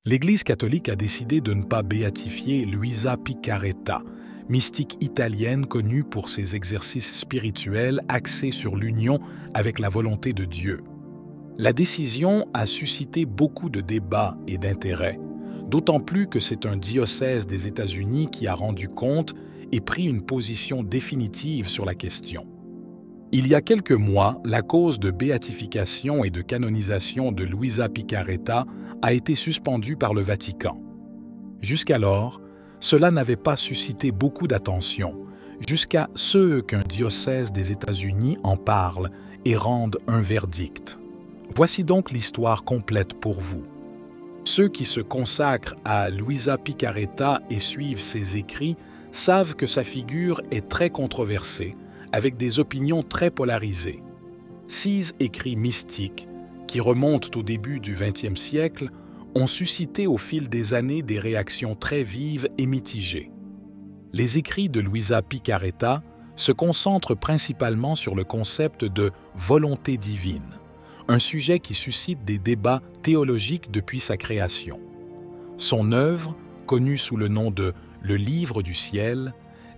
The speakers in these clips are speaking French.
L'Église catholique a décidé de ne pas béatifier Luisa Picaretta, mystique italienne connue pour ses exercices spirituels axés sur l'union avec la volonté de Dieu. La décision a suscité beaucoup de débats et d'intérêt, d'autant plus que c'est un diocèse des États-Unis qui a rendu compte et pris une position définitive sur la question. Il y a quelques mois, la cause de béatification et de canonisation de Luisa Picaretta a été suspendue par le Vatican. Jusqu'alors, cela n'avait pas suscité beaucoup d'attention, jusqu'à ce qu'un diocèse des États-Unis en parle et rende un verdict. Voici donc l'histoire complète pour vous. Ceux qui se consacrent à Luisa Picaretta et suivent ses écrits savent que sa figure est très controversée, avec des opinions très polarisées. 6 écrits mystiques, qui remontent au début du XXe siècle, ont suscité au fil des années des réactions très vives et mitigées. Les écrits de Luisa Picaretta se concentrent principalement sur le concept de volonté divine, un sujet qui suscite des débats théologiques depuis sa création. Son œuvre, connue sous le nom de « Le Livre du ciel »,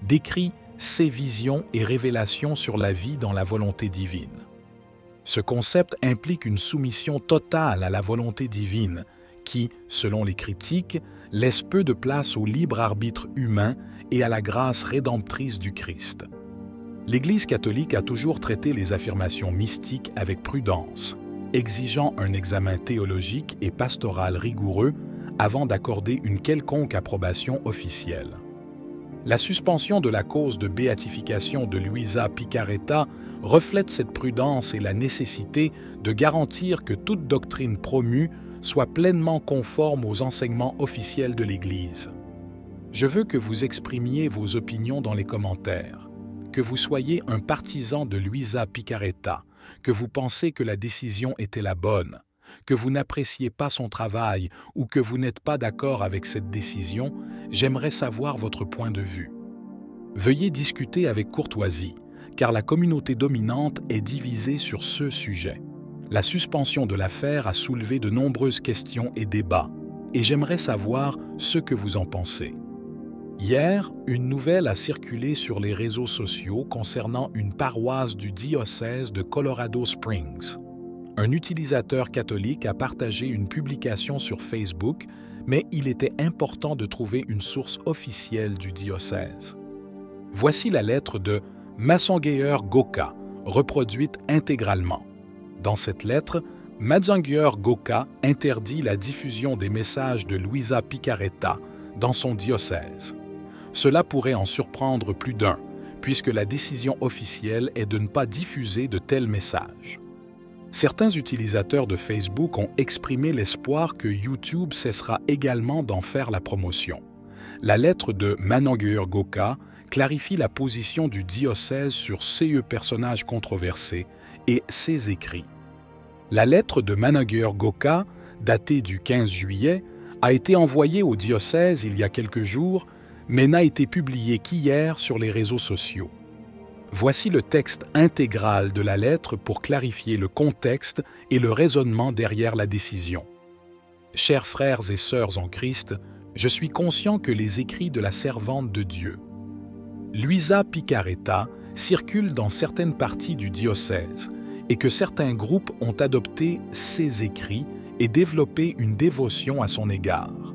décrit ses visions et révélations sur la vie dans la volonté divine. Ce concept implique une soumission totale à la volonté divine qui, selon les critiques, laisse peu de place au libre arbitre humain et à la grâce rédemptrice du Christ. L'Église catholique a toujours traité les affirmations mystiques avec prudence, exigeant un examen théologique et pastoral rigoureux avant d'accorder une quelconque approbation officielle. La suspension de la cause de béatification de Luisa Picaretta reflète cette prudence et la nécessité de garantir que toute doctrine promue soit pleinement conforme aux enseignements officiels de l'Église. Je veux que vous exprimiez vos opinions dans les commentaires, que vous soyez un partisan de Luisa Picaretta, que vous pensez que la décision était la bonne, que vous n'appréciez pas son travail ou que vous n'êtes pas d'accord avec cette décision, j'aimerais savoir votre point de vue. Veuillez discuter avec courtoisie, car la communauté dominante est divisée sur ce sujet. La suspension de l'affaire a soulevé de nombreuses questions et débats, et j'aimerais savoir ce que vous en pensez. Hier, une nouvelle a circulé sur les réseaux sociaux concernant une paroisse du diocèse de Colorado Springs. Un utilisateur catholique a partagé une publication sur Facebook, mais il était important de trouver une source officielle du diocèse. Voici la lettre de Matsongeur Goka, reproduite intégralement. Dans cette lettre, Matsongeur Goka interdit la diffusion des messages de Luisa Picaretta dans son diocèse. Cela pourrait en surprendre plus d'un, puisque la décision officielle est de ne pas diffuser de tels messages. Certains utilisateurs de Facebook ont exprimé l'espoir que YouTube cessera également d'en faire la promotion. La lettre de Matsongeur Goka clarifie la position du diocèse sur ces personnages controversés et ses écrits. La lettre de Matsongeur Goka, datée du 15 juillet, a été envoyée au diocèse il y a quelques jours, mais n'a été publiée qu'hier sur les réseaux sociaux. Voici le texte intégral de la lettre pour clarifier le contexte et le raisonnement derrière la décision. Chers frères et sœurs en Christ, je suis conscient que les écrits de la servante de Dieu, Luisa Picaretta, circulent dans certaines parties du diocèse et que certains groupes ont adopté ces écrits et développé une dévotion à son égard.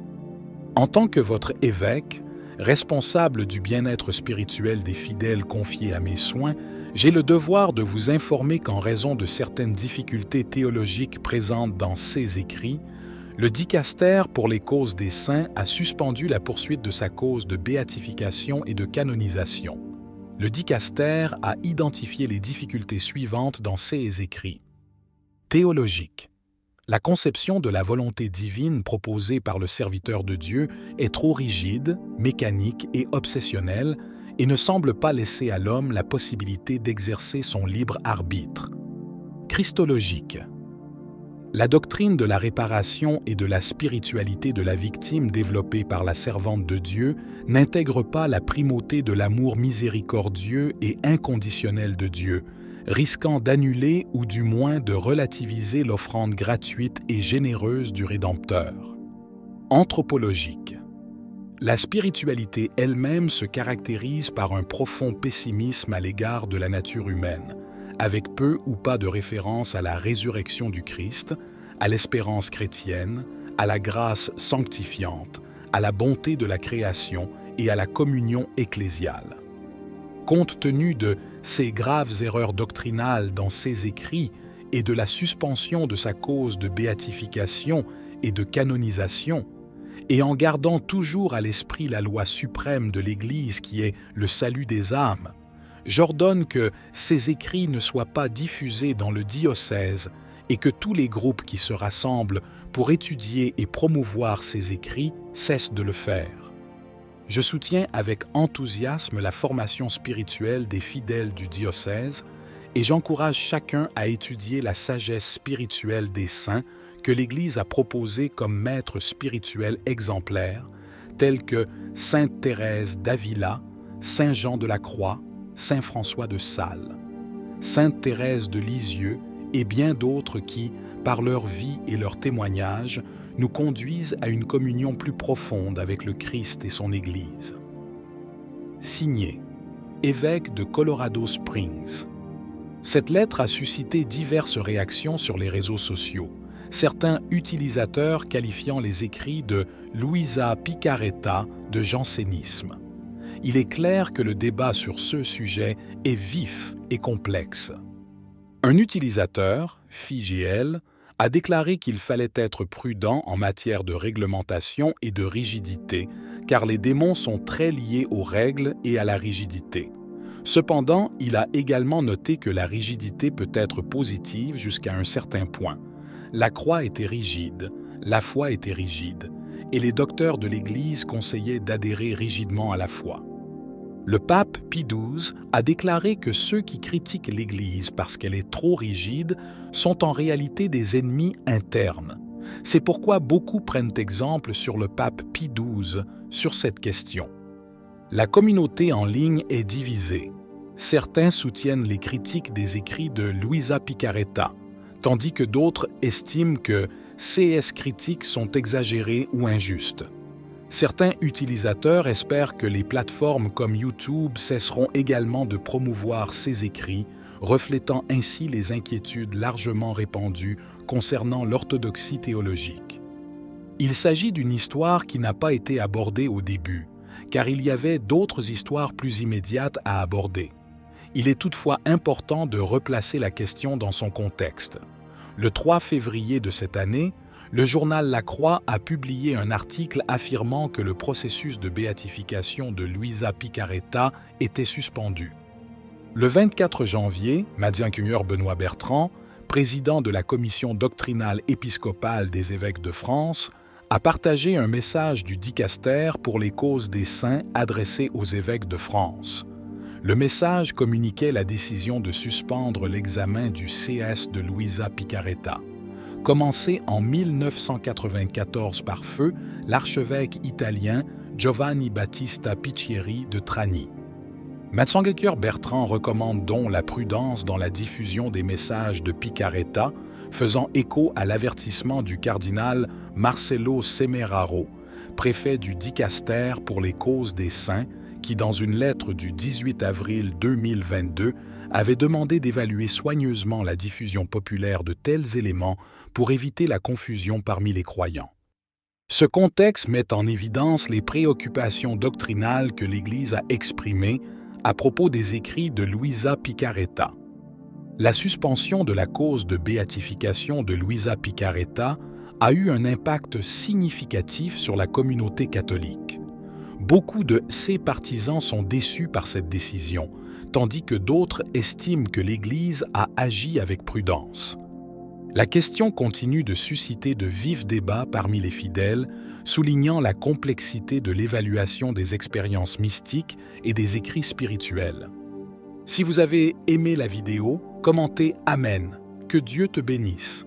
En tant que votre évêque, responsable du bien-être spirituel des fidèles confiés à mes soins, j'ai le devoir de vous informer qu'en raison de certaines difficultés théologiques présentes dans ces écrits, le dicastère pour les causes des saints a suspendu la poursuite de sa cause de béatification et de canonisation. Le dicastère a identifié les difficultés suivantes dans ces écrits. Théologique. La conception de la volonté divine proposée par le serviteur de Dieu est trop rigide, mécanique et obsessionnelle et ne semble pas laisser à l'homme la possibilité d'exercer son libre arbitre. Christologique. La doctrine de la réparation et de la spiritualité de la victime développée par la servante de Dieu n'intègre pas la primauté de l'amour miséricordieux et inconditionnel de Dieu, risquant d'annuler ou du moins de relativiser l'offrande gratuite et généreuse du Rédempteur. Anthropologique. La spiritualité elle-même se caractérise par un profond pessimisme à l'égard de la nature humaine, avec peu ou pas de référence à la résurrection du Christ, à l'espérance chrétienne, à la grâce sanctifiante, à la bonté de la création et à la communion ecclésiale. Compte tenu de ces graves erreurs doctrinales dans ses écrits et de la suspension de sa cause de béatification et de canonisation, et en gardant toujours à l'esprit la loi suprême de l'Église qui est le salut des âmes, j'ordonne que ces écrits ne soient pas diffusés dans le diocèse et que tous les groupes qui se rassemblent pour étudier et promouvoir ces écrits cessent de le faire. Je soutiens avec enthousiasme la formation spirituelle des fidèles du diocèse et j'encourage chacun à étudier la sagesse spirituelle des saints que l'Église a proposée comme maîtres spirituels exemplaires, tels que Sainte Thérèse d'Avila, Saint Jean de la Croix, Saint François de Sales, Sainte Thérèse de Lisieux et bien d'autres qui, par leur vie et leur témoignage, nous conduisent à une communion plus profonde avec le Christ et son Église. Signé, évêque de Colorado Springs. Cette lettre a suscité diverses réactions sur les réseaux sociaux, certains utilisateurs qualifiant les écrits de Luisa Picaretta de jansénisme. Il est clair que le débat sur ce sujet est vif et complexe. Un utilisateur, FiGL, a déclaré qu'il fallait être prudent en matière de réglementation et de rigidité, car les démons sont très liés aux règles et à la rigidité. Cependant, il a également noté que la rigidité peut être positive jusqu'à un certain point. La croix était rigide, la foi était rigide, et les docteurs de l'Église conseillaient d'adhérer rigidement à la foi. Le pape Pie XII a déclaré que ceux qui critiquent l'Église parce qu'elle est trop rigide sont en réalité des ennemis internes. C'est pourquoi beaucoup prennent exemple sur le pape Pie XII sur cette question. La communauté en ligne est divisée. Certains soutiennent les critiques des écrits de Luisa Picaretta, tandis que d'autres estiment que ces critiques sont exagérées ou injustes. Certains utilisateurs espèrent que les plateformes comme YouTube cesseront également de promouvoir ces écrits, reflétant ainsi les inquiétudes largement répandues concernant l'orthodoxie théologique. Il s'agit d'une histoire qui n'a pas été abordée au début, car il y avait d'autres histoires plus immédiates à aborder. Il est toutefois important de replacer la question dans son contexte. Le 3 février de cette année, le journal La Croix a publié un article affirmant que le processus de béatification de Luisa Picaretta était suspendu. Le 24 janvier, Mgr Benoît Bertrand, président de la commission doctrinale épiscopale des évêques de France, a partagé un message du dicaster pour les causes des saints adressé aux évêques de France. Le message communiquait la décision de suspendre l'examen du CS de Luisa Picaretta. Commencé en 1994 par feu l'archevêque italien Giovanni Battista Piccieri de Trani. Mgr Bertrand recommande donc la prudence dans la diffusion des messages de Picaretta, faisant écho à l'avertissement du cardinal Marcello Semeraro, préfet du dicaster pour les causes des saints, qui, dans une lettre du 18 avril 2022, avait demandé d'évaluer soigneusement la diffusion populaire de tels éléments pour éviter la confusion parmi les croyants. Ce contexte met en évidence les préoccupations doctrinales que l'Église a exprimées à propos des écrits de Luisa Picaretta. La suspension de la cause de béatification de Luisa Picaretta a eu un impact significatif sur la communauté catholique. Beaucoup de ses partisans sont déçus par cette décision, tandis que d'autres estiment que l'Église a agi avec prudence. La question continue de susciter de vifs débats parmi les fidèles, soulignant la complexité de l'évaluation des expériences mystiques et des écrits spirituels. Si vous avez aimé la vidéo, commentez Amen. Que Dieu te bénisse.